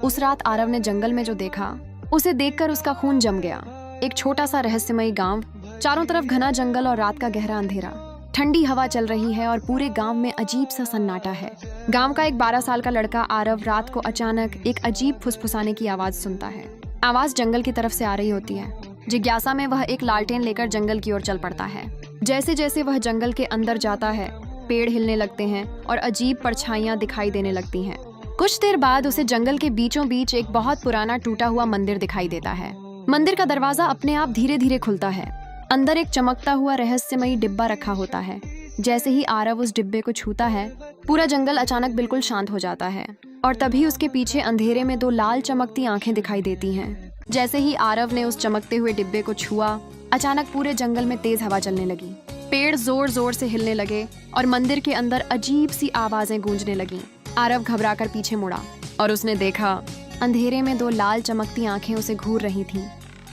उस रात आरव ने जंगल में जो देखा उसे देखकर उसका खून जम गया। एक छोटा सा रहस्यमयी गांव, चारों तरफ घना जंगल और रात का गहरा अंधेरा। ठंडी हवा चल रही है और पूरे गांव में अजीब सा सन्नाटा है। गांव का एक 12 साल का लड़का आरव रात को अचानक एक अजीब फुसफुसाने की आवाज सुनता है। आवाज जंगल की तरफ से आ रही होती है। जिज्ञासा में वह एक लालटेन लेकर जंगल की ओर चल पड़ता है। जैसे जैसे वह जंगल के अंदर जाता है, पेड़ हिलने लगते हैं और अजीब परछाइयां दिखाई देने लगती हैं। कुछ देर बाद उसे जंगल के बीचों बीच एक बहुत पुराना टूटा हुआ मंदिर दिखाई देता है। मंदिर का दरवाजा अपने आप धीरे धीरे खुलता है। अंदर एक चमकता हुआ रहस्यमयी डिब्बा रखा होता है। जैसे ही आरव उस डिब्बे को छूता है, पूरा जंगल अचानक बिल्कुल शांत हो जाता है और तभी उसके पीछे अंधेरे में 2 लाल चमकती आंखें दिखाई देती हैं। जैसे ही आरव ने उस चमकते हुए डिब्बे को छुआ, अचानक पूरे जंगल में तेज हवा चलने लगी। पेड़ जोर जोर से हिलने लगे और मंदिर के अंदर अजीब सी आवाजें गूंजने लगीं। आरव घबराकर पीछे मुड़ा और उसने देखा अंधेरे में 2 लाल चमकती आंखें उसे घूर रही थीं।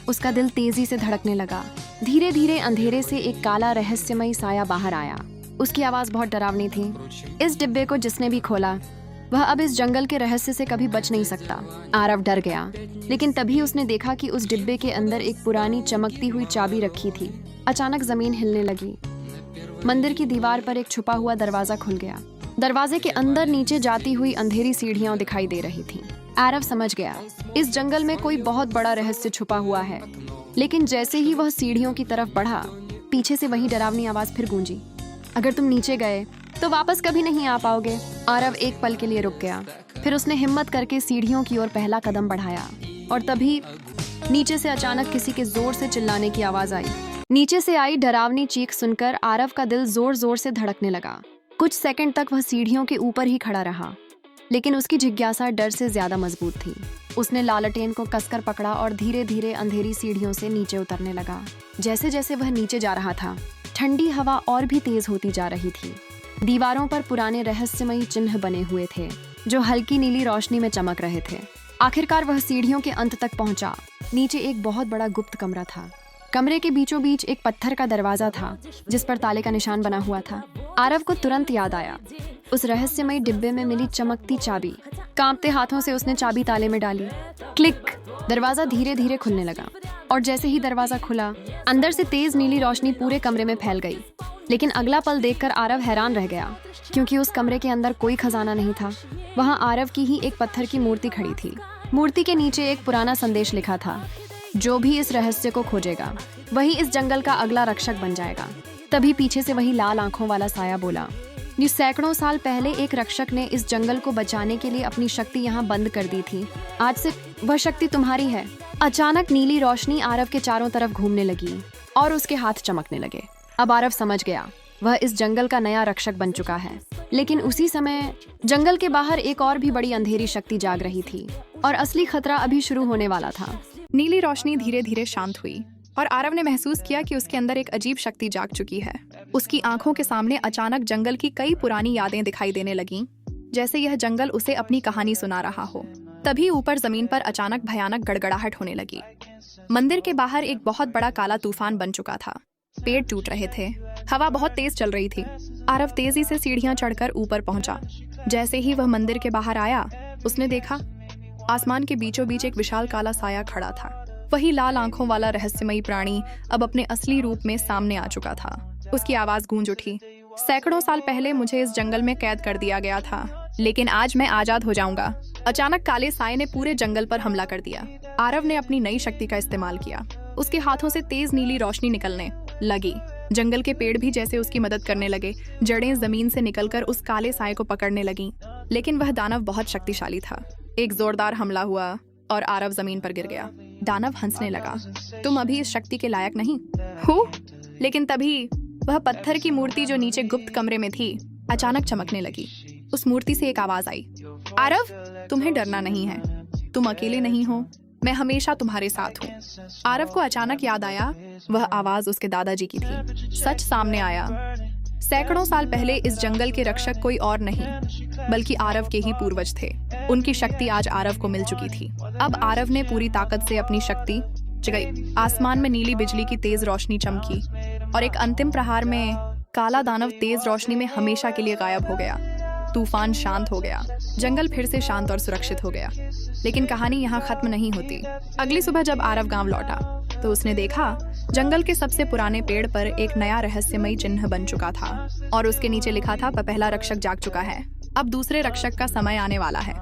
उसका दिल तेजी से धड़कने लगा। धीरे धीरे अंधेरे से एक काला रहस्यमयी साया बाहर आया। उसकी आवाज बहुत डरावनी थी। इस डिब्बे को जिसने भी खोला, वह अब इस जंगल के रहस्य से कभी बच नहीं सकता। आरव डर गया, लेकिन तभी उसने देखा कि उस डिब्बे के अंदर एक पुरानी चमकती हुई चाबी रखी थी। अचानक जमीन हिलने लगी। मंदिर की दीवार पर एक छुपा हुआ दरवाजा खुल गया। दरवाजे के अंदर नीचे जाती हुई अंधेरी सीढ़ियां दिखाई दे रही थीं। आरव समझ गया, इस जंगल में कोई बहुत बड़ा रहस्य छुपा हुआ है। लेकिन जैसे ही वह सीढ़ियों की तरफ बढ़ा, पीछे से वही डरावनी आवाज फिर गूंजी, अगर तुम नीचे गए तो वापस कभी नहीं आ पाओगे। आरव एक पल के लिए रुक गया। फिर उसने हिम्मत करके सीढ़ियों की ओर पहला कदम बढ़ाया और तभी नीचे से अचानक किसी के जोर से चिल्लाने की आवाज आई। नीचे से आई डरावनी चीख सुनकर आरव का दिल जोर जोर से धड़कने लगा। कुछ सेकंड तक वह सीढ़ियों के ऊपर ही खड़ा रहा, लेकिन उसकी जिज्ञासा डर से ज्यादा मजबूत थी। उसने लालटेन को कसकर पकड़ा और धीरे धीरे अंधेरी सीढ़ियों से नीचे उतरने लगा। जैसे जैसे वह नीचे जा रहा था, ठंडी हवा और भी तेज होती जा रही थी। दीवारों पर पुराने रहस्यमयी चिन्ह बने हुए थे जो हल्की नीली रोशनी में चमक रहे थे। आखिरकार वह सीढ़ियों के अंत तक पहुंचा। नीचे एक बहुत बड़ा गुप्त कमरा था। कमरे के बीचों बीच एक पत्थर का दरवाजा था जिस पर ताले का निशान बना हुआ था। आरव को तुरंत याद आया उस रहस्यमयी डिब्बे में मिली चमकती चाबी। कांपते हाथों से उसने चाबी ताले में डाली। क्लिक! दरवाजा धीरे धीरे खुलने लगा और जैसे ही दरवाजा खुला, अंदर से तेज नीली रोशनी पूरे कमरे में फैल गई। लेकिन अगला पल देखकर आरव हैरान रह गया, क्योंकि उस कमरे के अंदर कोई खजाना नहीं था। वहाँ आरव की ही एक पत्थर की मूर्ति खड़ी थी। मूर्ति के नीचे एक पुराना संदेश लिखा था, जो भी इस रहस्य को खोजेगा वही इस जंगल का अगला रक्षक बन जाएगा। तभी पीछे से वही लाल आंखों वाला साया बोला, ये सैकड़ों साल पहले एक रक्षक ने इस जंगल को बचाने के लिए अपनी शक्ति यहाँ बंद कर दी थी। आज से वह शक्ति तुम्हारी है। अचानक नीली रोशनी आरव के चारों तरफ घूमने लगी और उसके हाथ चमकने लगे। अब आरव समझ गया, वह इस जंगल का नया रक्षक बन चुका है। लेकिन उसी समय जंगल के बाहर एक और भी बड़ी अंधेरी शक्ति जाग रही थी और असली खतरा अभी शुरू होने वाला था। नीली रोशनी धीरे धीरे शांत हुई और आरव ने महसूस किया कि उसके अंदर एक अजीब शक्ति जाग चुकी है। उसकी आंखों के सामने अचानक जंगल की कई पुरानी यादें दिखाई देने लगीं, जैसे यह जंगल उसे अपनी कहानी सुना रहा हो। तभी ऊपर जमीन पर अचानक भयानक गड़गड़ाहट होने लगी। मंदिर के बाहर एक बहुत बड़ा काला तूफान बन चुका था। पेड़ टूट रहे थे, हवा बहुत तेज चल रही थी। आरव तेजी से सीढ़ियां चढ़कर ऊपर पहुंचा। जैसे ही वह मंदिर के बाहर आया, उसने देखा आसमान के बीचों बीच एक विशाल काला साया खड़ा था। वही लाल आंखों वाला रहस्यमयी प्राणी अब अपने असली रूप में सामने आ चुका था। उसकी आवाज गूंज उठी, सैकड़ों साल पहले मुझे इस जंगल में कैद कर दिया गया था, लेकिन आज मैं आजाद हो जाऊंगा। अचानक काले साये ने पूरे जंगल पर हमला कर दिया। आरव ने अपनी नई शक्ति का इस्तेमाल किया। उसके हाथों से तेज नीली रोशनी निकलने लगी। जंगल के पेड़ भी जैसे उसकी मदद करने लगे। जड़ें जमीन से निकलकर उस काले साये को पकड़ने लगीं। लेकिन वह दानव बहुत शक्तिशाली था। एक जोरदार हमला हुआ और आरव जमीन पर गिर गया। दानव हंसने लगा, तुम अभी इस शक्ति के लायक नहीं हो। लेकिन तभी वह पत्थर की मूर्ति जो नीचे गुप्त कमरे में थी, अचानक चमकने लगी। उस मूर्ति से एक आवाज आई, आरव, तुम्हें डरना नहीं है, तुम अकेले नहीं हो, मैं हमेशा तुम्हारे साथ हूँ। आरव को अचानक याद आया, वह आवाज उसके दादाजी की थी। सच सामने आया। सैकड़ों साल पहले इस जंगल के रक्षक कोई और नहीं, बल्कि आरव के ही पूर्वज थे। उनकी शक्ति आज आरव को मिल चुकी थी। अब आरव ने पूरी ताकत से अपनी शक्ति जगाई। आसमान में नीली बिजली की तेज रोशनी चमकी और एक अंतिम प्रहार में काला दानव तेज रोशनी में हमेशा के लिए गायब हो गया। तूफान शांत हो गया। जंगल फिर से शांत और सुरक्षित हो गया। लेकिन कहानी यहाँ खत्म नहीं होती। अगली सुबह जब आरव गांव लौटा तो उसने देखा जंगल के सबसे पुराने पेड़ पर एक नया रहस्यमयी चिन्ह बन चुका था और उसके नीचे लिखा था, पहला रक्षक जाग चुका है, अब दूसरे रक्षक का समय आने वाला है।